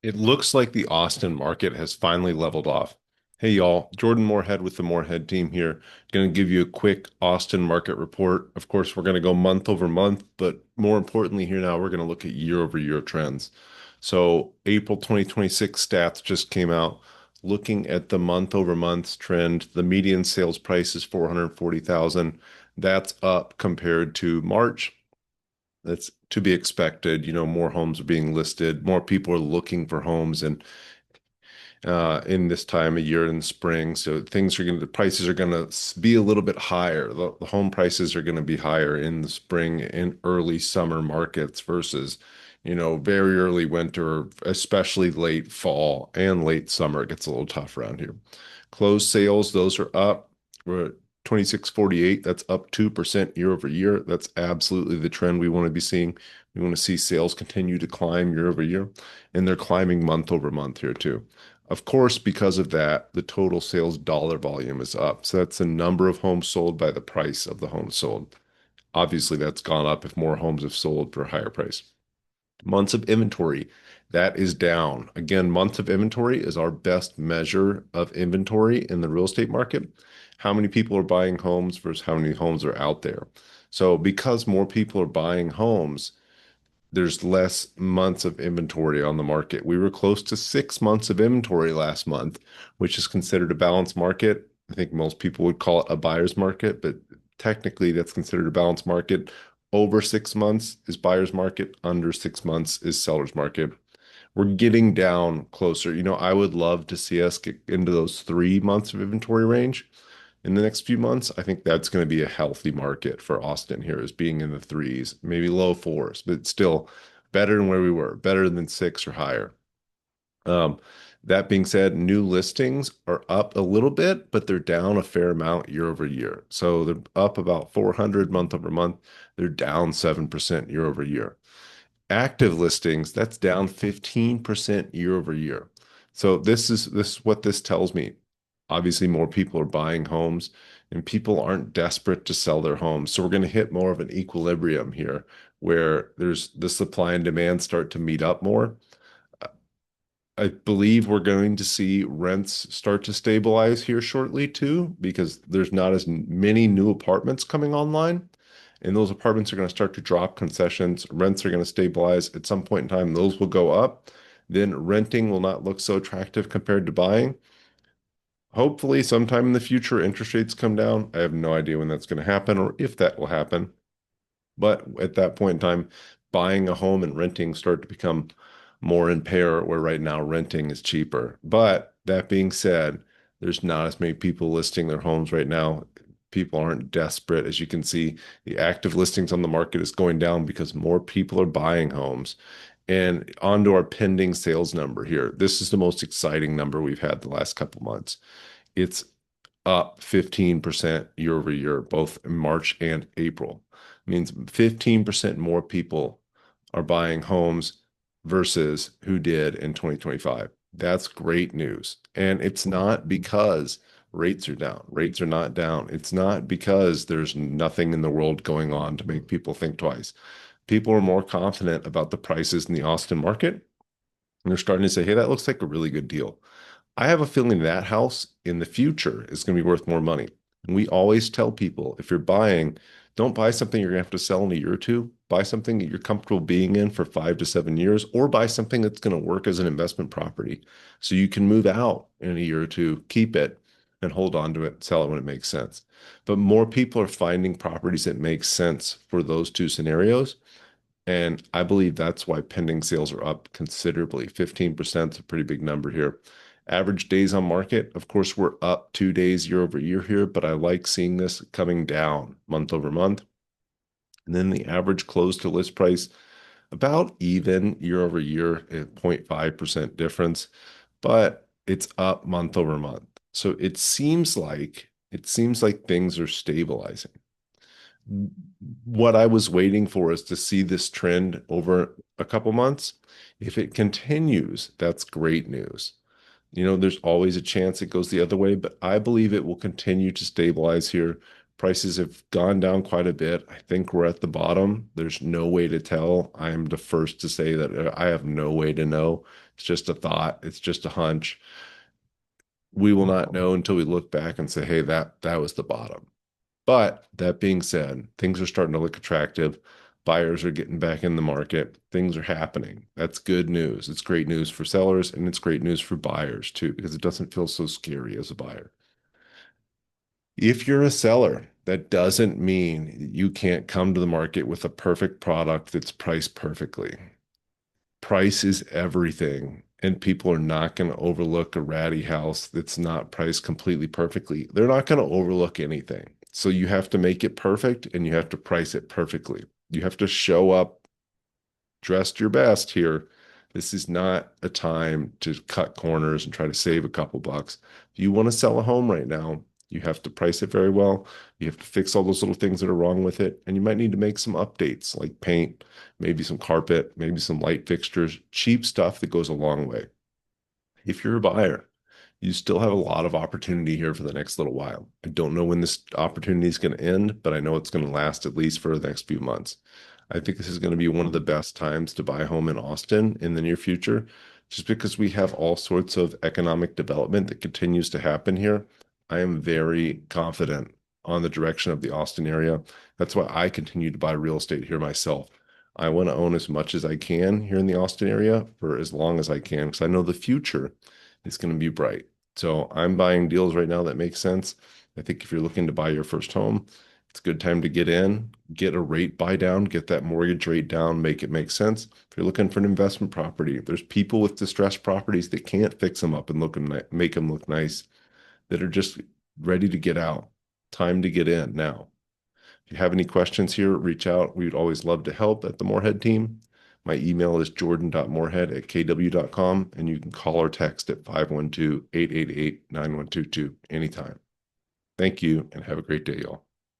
It looks like the Austin market has finally leveled off. Hey y'all, Jordan Moorhead with the Moorhead team here. Going to give you a quick Austin market report. Of course, we're going to go month over month, but more importantly here now, we're going to look at year over year trends. So April 2026 stats just came out. Looking at the month over month trend, the median sales price is 440,000. That's up compared to March. That's to be expected. More homes are being listed, more people are looking for homes, and in this time of year in the spring, so the prices are going to be a little bit higher. The home prices are going to be higher in the spring and early summer markets versus, very early winter, especially late fall and late summer. It gets a little tough around here. Closed sales, those are up. We're at 2648. That's up 2% year over year. That's absolutely the trend we want to be seeing. We want to see sales continue to climb year over year, and they're climbing month over month here too. Of course, because of that, the total sales dollar volume is up. So that's the number of homes sold by the price of the homes sold. Obviously, that's gone up if more homes have sold for a higher price. Months of inventory, that is down. Again, months of inventory is our best measure of inventory in the real estate market. How many people are buying homes versus how many homes are out there. So because more people are buying homes, there's less months of inventory on the market. We were close to 6 months of inventory last month, which is considered a balanced market. I think most people would call it a buyer's market, but technically that's considered a balanced market. Over 6 months is buyer's market, under 6 months is seller's market. We're getting down closer. I would love to see us get into those 3 months of inventory range in the next few months. I think that's going to be a healthy market for Austin here, as being in the threes, maybe low fours, but still better than where we were, better than six or higher. Um, that being said, new listings are up a little bit, but they're down a fair amount year over year. So they're up about 400 month over month. They're down 7% year over year. Active listings, that's down 15% year over year. So this is what this tells me. Obviously, more people are buying homes and people aren't desperate to sell their homes. So we're going to hit more of an equilibrium here where there's the supply and demand start to meet up more. I believe we're going to see rents start to stabilize here shortly too, because there's not as many new apartments coming online. And those apartments are going to start to drop concessions. Rents are going to stabilize. At some point in time, those will go up. Then renting will not look so attractive compared to buying. Hopefully, sometime in the future, interest rates come down. I have no idea when that's going to happen or if that will happen. But at that point in time, buying a home and renting start to become more in pair, where right now renting is cheaper. But that being said, there's not as many people listing their homes right now. People aren't desperate. As you can see, the active listings on the market is going down because more people are buying homes. And onto our pending sales number here. This is the most exciting number we've had the last couple months. It's up 15% year over year, both in March and April. It means 15% more people are buying homes versus who did in 2025. That's great news. And it's not because rates are down. Rates are not down. It's not because there's nothing in the world going on to make people think twice. People are more confident about the prices in the Austin market. And they're starting to say, hey, that looks like a really good deal. I have a feeling that house in the future is going to be worth more money. And we always tell people, if you're buying, don't buy something you're going to have to sell in a year or two. Buy something that you're comfortable being in for 5 to 7 years, or buy something that's going to work as an investment property. So you can move out in a year or two, keep it, and hold on to it, sell it when it makes sense. But more people are finding properties that make sense for those two scenarios. And I believe that's why pending sales are up considerably. 15% is a pretty big number here. Average days on market, of course, we're up 2 days year over year here, but I like seeing this coming down month over month. And then the average close to list price, about even year over year, at 0.5% difference, but it's up month over month. So it seems like things are stabilizing. What I was waiting for is to see this trend over a couple months. If it continues, that's great news. There's always a chance it goes the other way, but I believe it will continue to stabilize here. Prices have gone down quite a bit. I think we're at the bottom. There's no way to tell. I am the first to say that I have no way to know. It's just a thought. It's just a hunch. We will not know until we look back and say, hey, that was the bottom. But that being said, things are starting to look attractive. Buyers are getting back in the market. Things are happening. That's good news. It's great news for sellers and it's great news for buyers too, because it doesn't feel so scary as a buyer. If you're a seller, that doesn't mean you can't come to the market with a perfect product that's priced perfectly. Price is everything, and people are not going to overlook a ratty house that's not priced completely perfectly. They're not going to overlook anything. So you have to make it perfect and you have to price it perfectly. You have to show up dressed your best here. This is not a time to cut corners and try to save a couple bucks. If you want to sell a home right now, you have to price it very well. You have to fix all those little things that are wrong with it. And you might need to make some updates like paint, maybe some carpet, maybe some light fixtures, cheap stuff that goes a long way. If you're a buyer, you still have a lot of opportunity here for the next little while. I don't know when this opportunity is going to end, but I know it's going to last at least for the next few months. I think this is going to be one of the best times to buy a home in Austin in the near future, just because we have all sorts of economic development that continues to happen here. I am very confident on the direction of the Austin area. That's why I continue to buy real estate here myself. I want to own as much as I can here in the Austin area for as long as I can, because I know the future is going to be bright. So I'm buying deals right now that make sense. I think if you're looking to buy your first home, it's a good time to get in, get a rate buy down, get that mortgage rate down, make it make sense. If you're looking for an investment property, there's people with distressed properties that can't fix them up and make them look nice, that are just ready to get out. Time to get in now. If you have any questions here, reach out. We'd always love to help at the Morehead team. My email is jordan.morehead@kw.com, and you can call or text at 512-888-9122 anytime. Thank you and have a great day, y'all.